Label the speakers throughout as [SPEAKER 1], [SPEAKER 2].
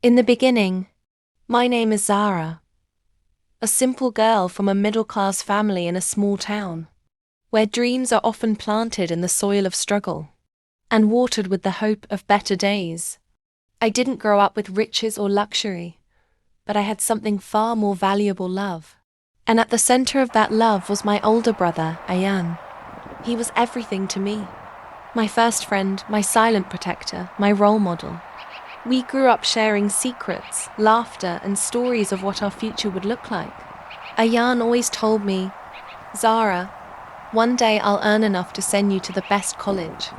[SPEAKER 1] In the beginning, my name is Zara, a simple girl from a middle-class family in a small town, where dreams are often planted in the soil of struggle and watered with the hope of better days. I didn't grow up with riches or luxury, but I had something far more valuable: love. And at the center of that love was my older brother, Ayan. He was everything to me. My first friend, my silent protector, my role model. We grew up sharing secrets, laughter, and stories of what our future would look like. Ayan always told me, "Zara, one day I'll earn enough to send you to the best college.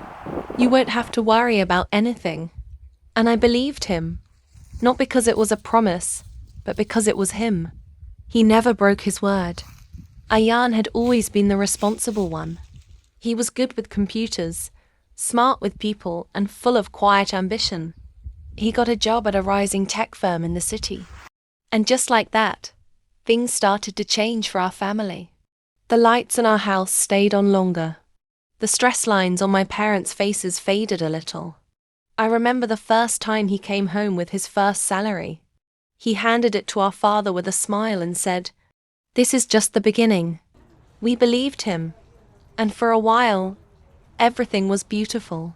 [SPEAKER 1] You won't have to worry about anything." And I believed him, not because it was a promise, but because it was him. He never broke his word. Ayan had always been the responsible one. He was good with computers, smart with people, and full of quiet ambition. He got a job at a rising tech firm in the city. And just like that, things started to change for our family. The lights in our house stayed on longer. The stress lines on my parents' faces faded a little. I remember the first time he came home with his first salary. He handed it to our father with a smile and said, "This is just the beginning." We believed him, and for a while, everything was beautiful.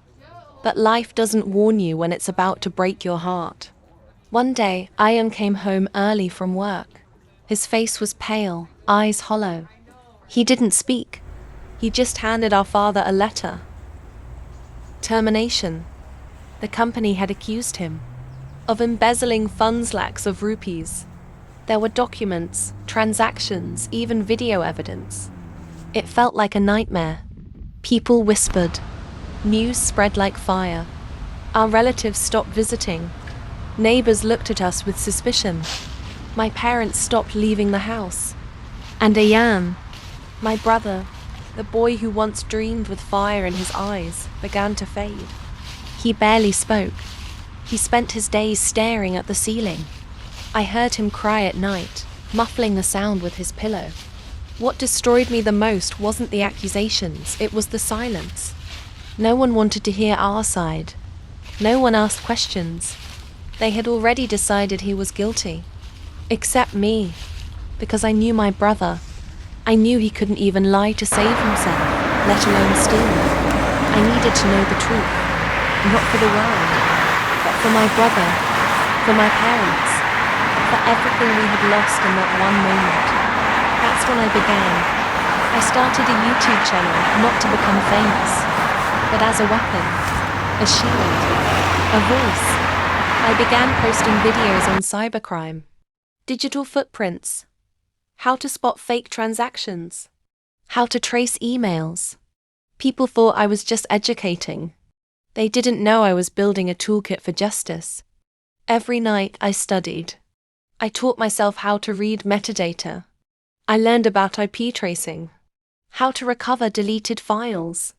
[SPEAKER 1] But life doesn't warn you when it's about to break your heart. One day, Ayan came home early from work. His face was pale, eyes hollow. He didn't speak. He just handed our father a letter. Termination. The company had accused him of embezzling funds, lakhs of rupees. There were documents, transactions, even video evidence. It felt like a nightmare. People whispered. News spread like fire. Our relatives stopped visiting. Neighbors looked at us with suspicion. My parents stopped leaving the house. And Ayan, my brother, the boy who once dreamed with fire in his eyes, began to fade. He barely spoke. He spent his days staring at the ceiling. I heard him cry at night, muffling the sound with his pillow. What destroyed me the most wasn't the accusations, it was the silence. No one wanted to hear our side. No one asked questions. They had already decided he was guilty. Except me, because I knew my brother. I knew he couldn't even lie to save himself, let alone steal. I needed to know the truth, not for the world, but for my brother, for my parents, for everything we had lost in that one moment. That's when I began. I started a YouTube channel, not to become famous, but as a weapon, a shield, a voice. I began posting videos on cybercrime, digital footprints, how to spot fake transactions, how to trace emails. People thought I was just educating. They didn't know I was building a toolkit for justice. Every night I studied. I taught myself how to read metadata. I learned about IP tracing, how to recover deleted files,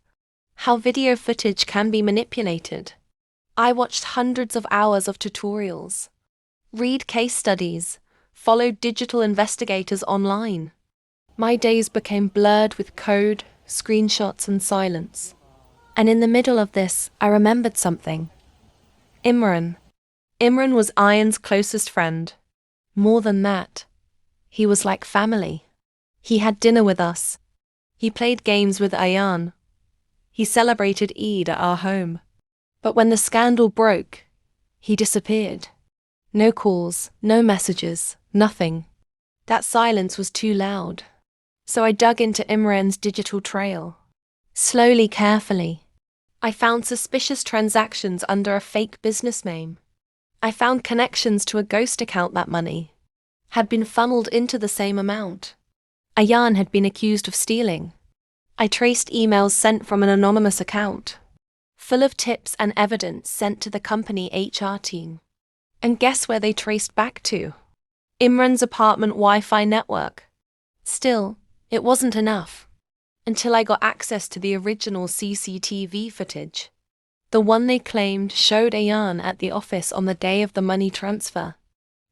[SPEAKER 1] how video footage can be manipulated. I watched hundreds of hours of tutorials, read case studies, followed digital investigators online. My days became blurred with code, screenshots, and silence. And in the middle of this, I remembered something. Imran. Imran was Ayan's closest friend. More than that, he was like family. He had dinner with us. He played games with Ayan. He celebrated Eid at our home. But when the scandal broke, he disappeared. No calls, no messages, nothing. That silence was too loud. So I dug into Imran's digital trail. Slowly, carefully. I found suspicious transactions under a fake business name. I found connections to a ghost account. That money had been funneled into the same amount. Ayan had been accused of stealing. I traced emails sent from an anonymous account, full of tips and evidence sent to the company HR team. And guess where they traced back to? Imran's apartment Wi-Fi network. Still, it wasn't enough. Until I got access to the original CCTV footage. The one they claimed showed Ayan at the office on the day of the money transfer.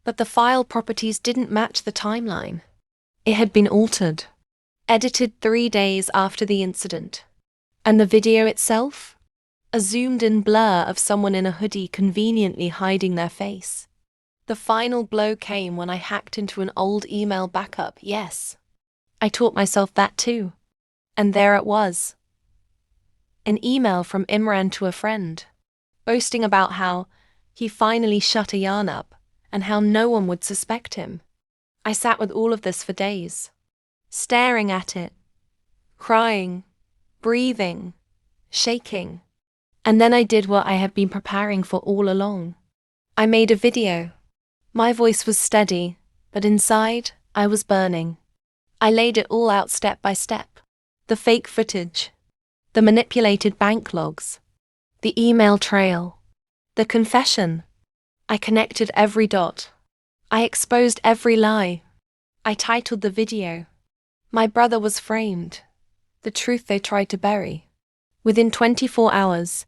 [SPEAKER 1] But the file properties didn't match the timeline. It had been altered, edited 3 days after the incident. And the video itself? A zoomed-in blur of someone in a hoodie conveniently hiding their face. The final blow came when I hacked into an old email backup. Yes, I taught myself that too. And there it was. An email from Imran to a friend, boasting about how he finally shut a yarn up and how no one would suspect him. I sat with all of this for days, staring at it, crying, breathing, shaking. And then I did what I had been preparing for all along. I made a video. My voice was steady, but inside, I was burning. I laid it all out step by step. The fake footage, the manipulated bank logs, the email trail, the confession. I connected every dot. I exposed every lie. I titled the video, "My Brother Was Framed, the Truth They Tried to Bury." Within 24 hours,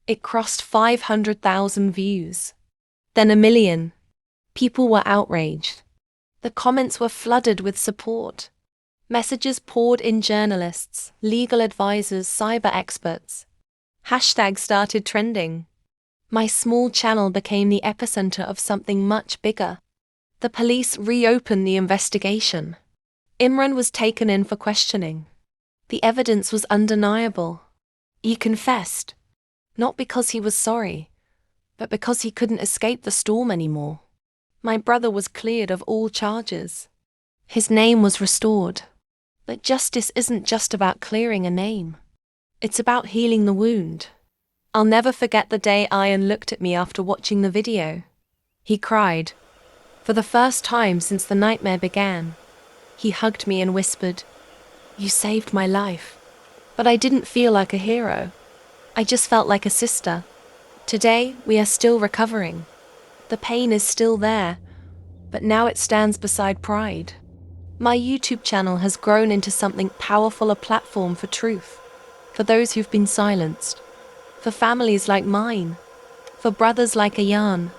[SPEAKER 1] it crossed 500,000 views. Then 1 million. People were outraged. The comments were flooded with support. Messages poured in: journalists, legal advisors, cyber experts. Hashtags started trending. My small channel became the epicenter of something much bigger. The police reopened the investigation. Imran was taken in for questioning. The evidence was undeniable. He confessed, not because he was sorry, but because he couldn't escape the storm anymore. My brother was cleared of all charges. His name was restored. But justice isn't just about clearing a name. It's about healing the wound. I'll never forget the day Ian looked at me after watching the video. He cried. For the first time since the nightmare began, he hugged me and whispered, "You saved my life." But I didn't feel like a hero. I just felt like a sister. Today, we are still recovering. The pain is still there, but now it stands beside pride. My YouTube channel has grown into something powerful, a platform for truth, for those who've been silenced, for families like mine, for brothers like Ayan,